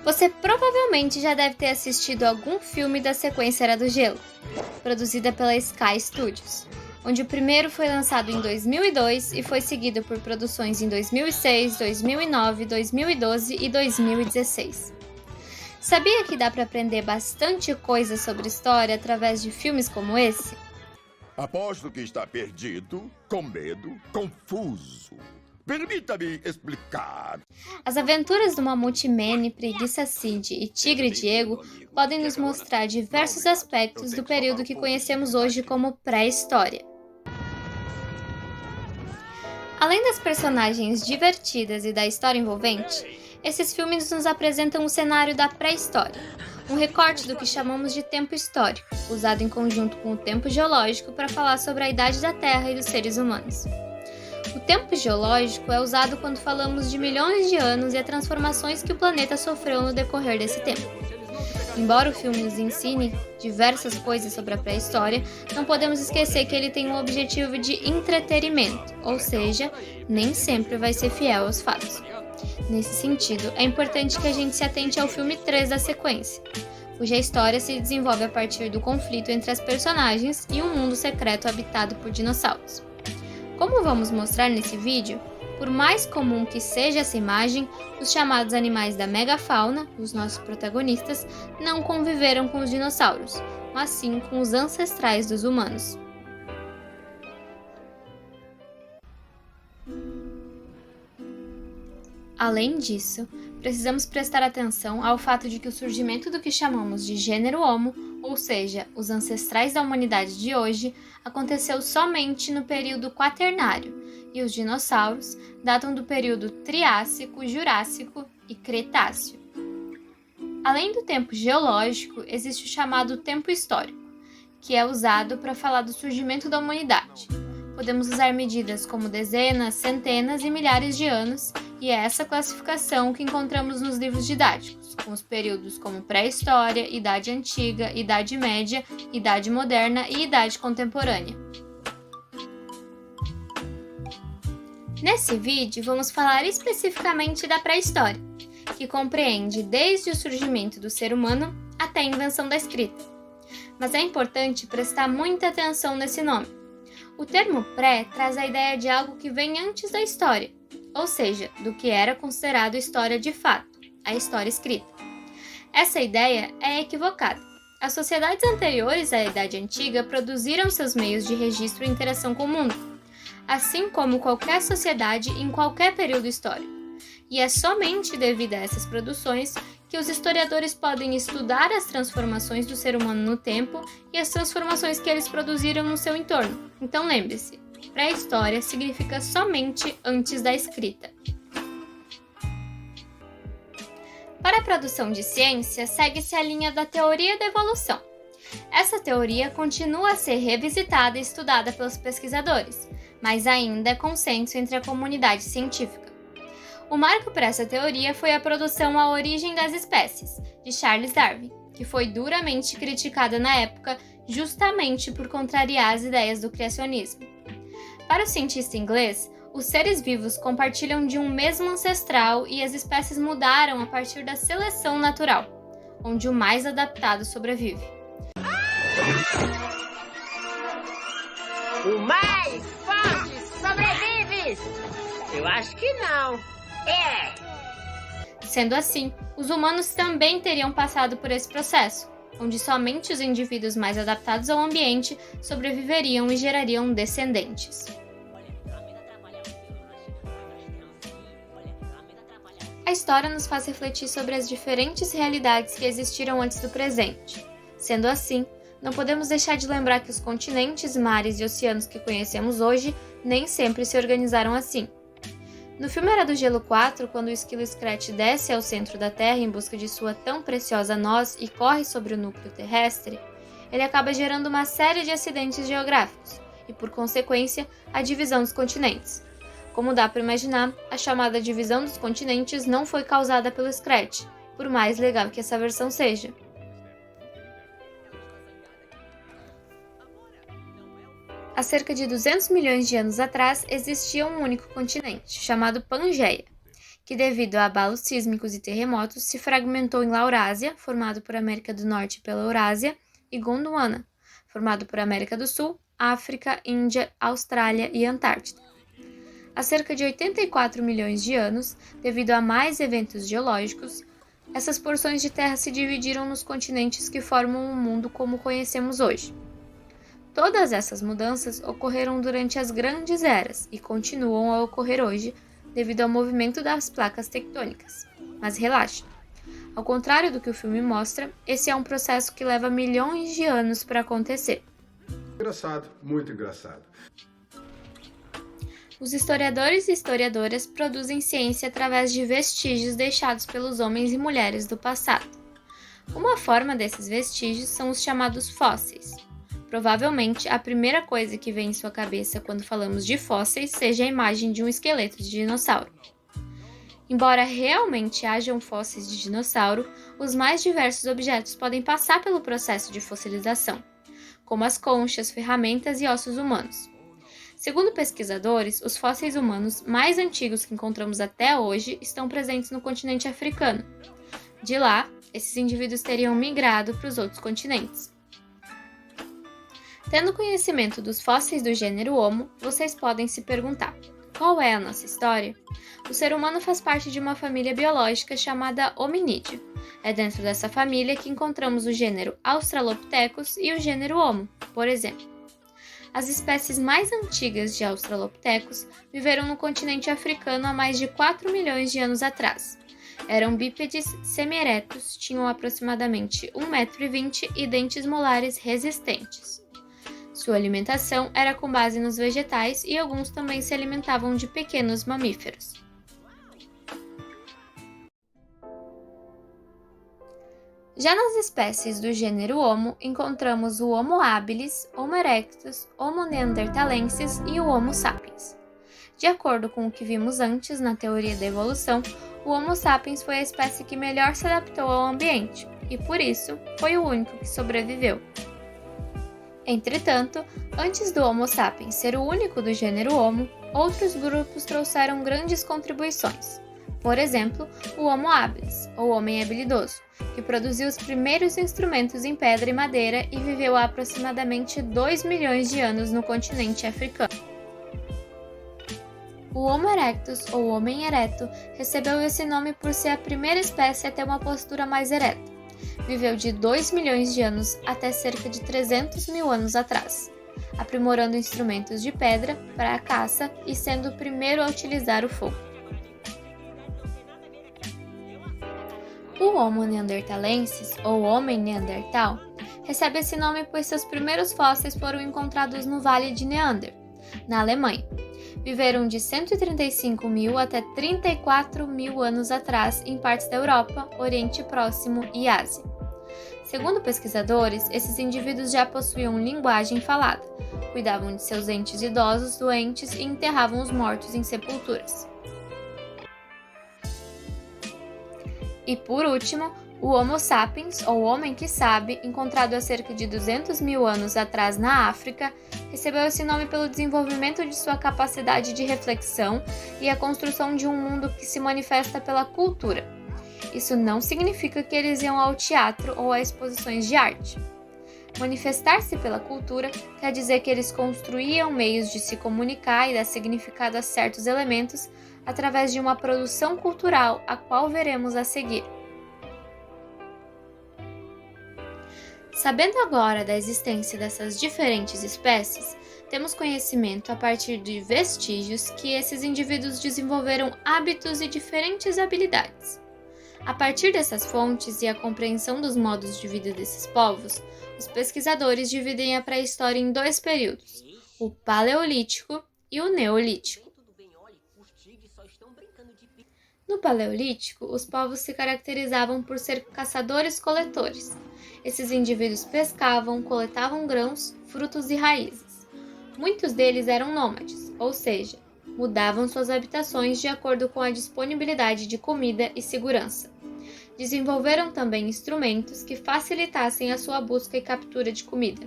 Você provavelmente já deve ter assistido algum filme da sequência Era do Gelo, produzida pela Sky Studios, onde o primeiro foi lançado em 2002 e foi seguido por produções em 2006, 2009, 2012 e 2016. Sabia que dá para aprender bastante coisa sobre história através de filmes como esse? Aposto que está perdido, com medo, confuso. Permita-me explicar. As aventuras do Mamute Manny, Preguiça Cid e Tigre Diego podem nos mostrar diversos aspectos do período que conhecemos hoje como pré-história. Além das personagens divertidas e da história envolvente, esses filmes nos apresentam o cenário da pré-história, um recorte do que chamamos de tempo histórico, usado em conjunto com o tempo geológico para falar sobre a idade da Terra e dos seres humanos. O tempo geológico é usado quando falamos de milhões de anos e as transformações que o planeta sofreu no decorrer desse tempo. Embora o filme nos ensine diversas coisas sobre a pré-história, não podemos esquecer que ele tem um objetivo de entretenimento, ou seja, nem sempre vai ser fiel aos fatos. Nesse sentido, é importante que a gente se atente ao filme 3 da sequência, cuja história se desenvolve a partir do conflito entre as personagens e um mundo secreto habitado por dinossauros. Como vamos mostrar nesse vídeo, por mais comum que seja essa imagem, os chamados animais da megafauna, os nossos protagonistas, não conviveram com os dinossauros, mas sim com os ancestrais dos humanos. Além disso, precisamos prestar atenção ao fato de que o surgimento do que chamamos de gênero Homo, ou seja, os ancestrais da humanidade de hoje, aconteceu somente no período Quaternário, e os dinossauros datam do período Triássico, Jurássico e Cretáceo. Além do tempo geológico, existe o chamado tempo histórico, que é usado para falar do surgimento da humanidade. Podemos usar medidas como dezenas, centenas e milhares de anos, e é essa classificação que encontramos nos livros didáticos, com os períodos como pré-história, idade antiga, idade média, idade moderna e idade contemporânea. Nesse vídeo, vamos falar especificamente da pré-história, que compreende desde o surgimento do ser humano até a invenção da escrita. Mas é importante prestar muita atenção nesse nome. O termo pré traz a ideia de algo que vem antes da história, ou seja, do que era considerado história de fato, a história escrita. Essa ideia é equivocada. As sociedades anteriores à Idade Antiga produziram seus meios de registro e interação com o mundo, assim como qualquer sociedade em qualquer período histórico. E é somente devido a essas produções que os historiadores podem estudar as transformações do ser humano no tempo e as transformações que eles produziram no seu entorno. Então lembre-se, pré-história significa somente antes da escrita. Para a produção de ciência, segue-se a linha da teoria da evolução. Essa teoria continua a ser revisitada e estudada pelos pesquisadores, mas ainda é consenso entre a comunidade científica. O marco para essa teoria foi a produção A Origem das Espécies, de Charles Darwin, que foi duramente criticada na época justamente por contrariar as ideias do criacionismo. Para o cientista inglês, os seres vivos compartilham de um mesmo ancestral e as espécies mudaram a partir da seleção natural, onde o mais adaptado sobrevive. O mais forte sobrevive! Eu acho que não. Sendo assim, os humanos também teriam passado por esse processo, onde somente os indivíduos mais adaptados ao ambiente sobreviveriam e gerariam descendentes. A história nos faz refletir sobre as diferentes realidades que existiram antes do presente. Sendo assim, não podemos deixar de lembrar que os continentes, mares e oceanos que conhecemos hoje nem sempre se organizaram assim. No filme Era do Gelo 4, quando o esquilo Scrat desce ao centro da Terra em busca de sua tão preciosa noz e corre sobre o núcleo terrestre, ele acaba gerando uma série de acidentes geográficos e, por consequência, a divisão dos continentes. Como dá para imaginar, a chamada divisão dos continentes não foi causada pelo Scrat, por mais legal que essa versão seja. Há cerca de 200 milhões de anos atrás existia um único continente, chamado Pangeia, que devido a abalos sísmicos e terremotos se fragmentou em Laurásia, formado por América do Norte pela Eurásia, e Gondwana, formado por América do Sul, África, Índia, Austrália e Antártida. Há cerca de 84 milhões de anos, devido a mais eventos geológicos, essas porções de terra se dividiram nos continentes que formam o mundo como conhecemos hoje. Todas essas mudanças ocorreram durante as grandes eras e continuam a ocorrer hoje devido ao movimento das placas tectônicas. Mas relaxa, ao contrário do que o filme mostra, esse é um processo que leva milhões de anos para acontecer. Engraçado, muito engraçado. Os historiadores e historiadoras produzem ciência através de vestígios deixados pelos homens e mulheres do passado. Uma forma desses vestígios são os chamados fósseis. Provavelmente, a primeira coisa que vem em sua cabeça quando falamos de fósseis seja a imagem de um esqueleto de dinossauro. Embora realmente hajam fósseis de dinossauro, os mais diversos objetos podem passar pelo processo de fossilização, como as conchas, ferramentas e ossos humanos. Segundo pesquisadores, os fósseis humanos mais antigos que encontramos até hoje estão presentes no continente africano. De lá, esses indivíduos teriam migrado para os outros continentes. Tendo conhecimento dos fósseis do gênero Homo, vocês podem se perguntar: qual é a nossa história? O ser humano faz parte de uma família biológica chamada Hominídeo. É dentro dessa família que encontramos o gênero Australopithecus e o gênero Homo, por exemplo. As espécies mais antigas de Australopithecus viveram no continente africano há mais de 4 milhões de anos atrás. Eram bípedes semi-eretos, tinham aproximadamente 1,20 m e dentes molares resistentes. Sua alimentação era com base nos vegetais e alguns também se alimentavam de pequenos mamíferos. Já nas espécies do gênero Homo, encontramos o Homo habilis, Homo erectus, Homo neanderthalensis e o Homo sapiens. De acordo com o que vimos antes na teoria da evolução, o Homo sapiens foi a espécie que melhor se adaptou ao ambiente e, por isso, foi o único que sobreviveu. Entretanto, antes do Homo sapiens ser o único do gênero Homo, outros grupos trouxeram grandes contribuições. Por exemplo, o Homo habilis, ou homem habilidoso, que produziu os primeiros instrumentos em pedra e madeira e viveu há aproximadamente 2 milhões de anos no continente africano. O Homo erectus, ou homem ereto, recebeu esse nome por ser a primeira espécie a ter uma postura mais ereta. Viveu de 2 milhões de anos até cerca de 300 mil anos atrás, aprimorando instrumentos de pedra para a caça e sendo o primeiro a utilizar o fogo. O Homo neanderthalensis, ou homem neandertal, recebe esse nome pois seus primeiros fósseis foram encontrados no Vale de Neander, na Alemanha. Viveram de 135 mil até 34 mil anos atrás em partes da Europa, Oriente Próximo e Ásia. Segundo pesquisadores, esses indivíduos já possuíam linguagem falada, cuidavam de seus entes idosos doentes e enterravam os mortos em sepulturas. E por último, o Homo sapiens, ou homem que sabe, encontrado há cerca de 200 mil anos atrás na África, recebeu esse nome pelo desenvolvimento de sua capacidade de reflexão e a construção de um mundo que se manifesta pela cultura. Isso não significa que eles iam ao teatro ou a exposições de arte. Manifestar-se pela cultura quer dizer que eles construíam meios de se comunicar e dar significado a certos elementos através de uma produção cultural, a qual veremos a seguir. Sabendo agora da existência dessas diferentes espécies, temos conhecimento a partir de vestígios que esses indivíduos desenvolveram hábitos e diferentes habilidades. A partir dessas fontes e a compreensão dos modos de vida desses povos, os pesquisadores dividem a pré-história em 2 períodos, o Paleolítico e o Neolítico. No Paleolítico, os povos se caracterizavam por ser caçadores-coletores. Esses indivíduos pescavam, coletavam grãos, frutos e raízes. Muitos deles eram nômades, ou seja, mudavam suas habitações de acordo com a disponibilidade de comida e segurança. Desenvolveram também instrumentos que facilitassem a sua busca e captura de comida,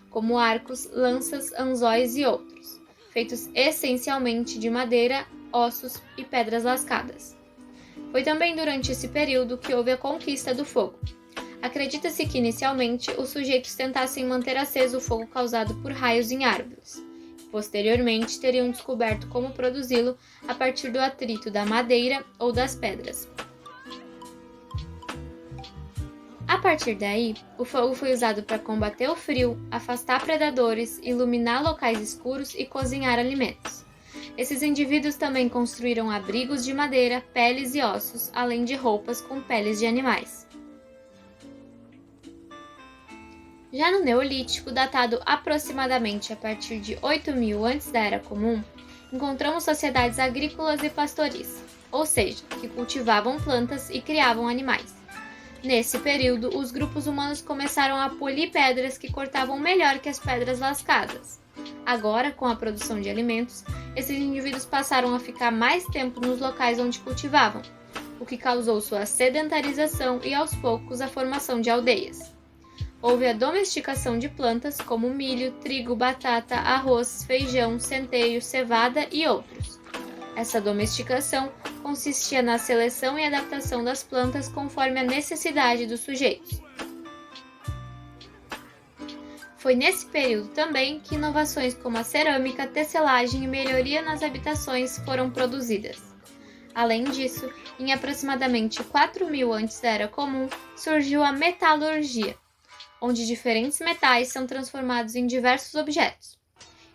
como arcos, lanças, anzóis e outros, feitos essencialmente de madeira, ossos e pedras lascadas. Foi também durante esse período que houve a conquista do fogo. Acredita-se que inicialmente os sujeitos tentassem manter aceso o fogo causado por raios em árvores. Posteriormente, teriam descoberto como produzi-lo a partir do atrito da madeira ou das pedras. A partir daí, o fogo foi usado para combater o frio, afastar predadores, iluminar locais escuros e cozinhar alimentos. Esses indivíduos também construíram abrigos de madeira, peles e ossos, além de roupas com peles de animais. Já no Neolítico, datado aproximadamente a partir de 8.000 antes da Era Comum, encontramos sociedades agrícolas e pastoris, ou seja, que cultivavam plantas e criavam animais. Nesse período, os grupos humanos começaram a polir pedras que cortavam melhor que as pedras lascadas. Agora, com a produção de alimentos, esses indivíduos passaram a ficar mais tempo nos locais onde cultivavam, o que causou sua sedentarização e, aos poucos, a formação de aldeias. Houve a domesticação de plantas como milho, trigo, batata, arroz, feijão, centeio, cevada e outros. Essa domesticação consistia na seleção e adaptação das plantas conforme a necessidade dos sujeitos. Foi nesse período também que inovações como a cerâmica, tecelagem e melhoria nas habitações foram produzidas. Além disso, em aproximadamente 4.000 antes da Era Comum, surgiu a metalurgia, onde diferentes metais são transformados em diversos objetos.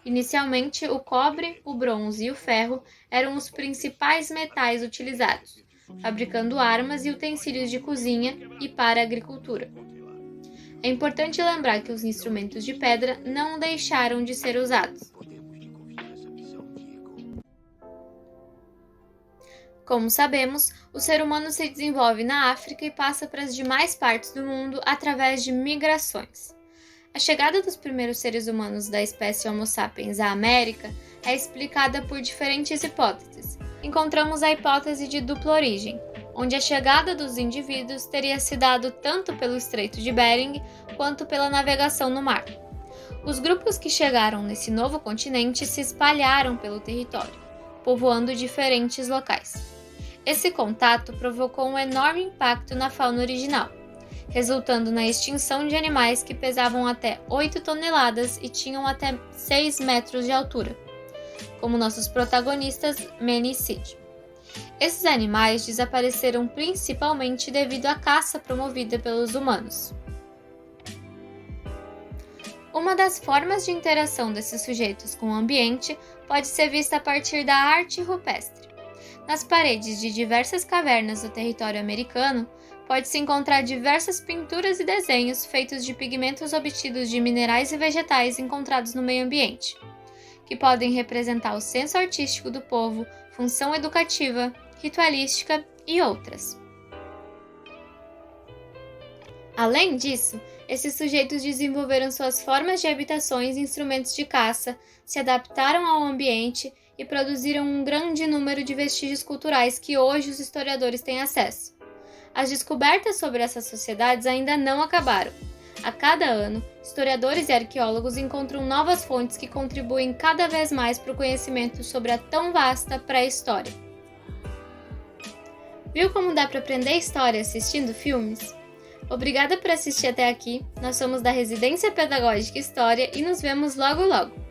Inicialmente, o cobre, o bronze e o ferro eram os principais metais utilizados, fabricando armas e utensílios de cozinha e para a agricultura. É importante lembrar que os instrumentos de pedra não deixaram de ser usados. Como sabemos, o ser humano se desenvolve na África e passa para as demais partes do mundo através de migrações. A chegada dos primeiros seres humanos da espécie Homo sapiens à América é explicada por diferentes hipóteses. Encontramos a hipótese de dupla origem, onde a chegada dos indivíduos teria se dado tanto pelo Estreito de Bering quanto pela navegação no mar. Os grupos que chegaram nesse novo continente se espalharam pelo território, povoando diferentes locais. Esse contato provocou um enorme impacto na fauna original, resultando na extinção de animais que pesavam até 8 toneladas e tinham até 6 metros de altura, como nossos protagonistas Manny e Sid. Esses animais desapareceram principalmente devido à caça promovida pelos humanos. Uma das formas de interação desses sujeitos com o ambiente pode ser vista a partir da arte rupestre. Nas paredes de diversas cavernas do território americano, pode-se encontrar diversas pinturas e desenhos feitos de pigmentos obtidos de minerais e vegetais encontrados no meio ambiente, que podem representar o senso artístico do povo, função educativa, ritualística e outras. Além disso, esses sujeitos desenvolveram suas formas de habitações e instrumentos de caça, se adaptaram ao ambiente e produziram um grande número de vestígios culturais que hoje os historiadores têm acesso. As descobertas sobre essas sociedades ainda não acabaram. A cada ano, historiadores e arqueólogos encontram novas fontes que contribuem cada vez mais para o conhecimento sobre a tão vasta pré-história. Viu como dá para aprender história assistindo filmes? Obrigada por assistir até aqui. Nós somos da Residência Pedagógica História e nos vemos logo logo!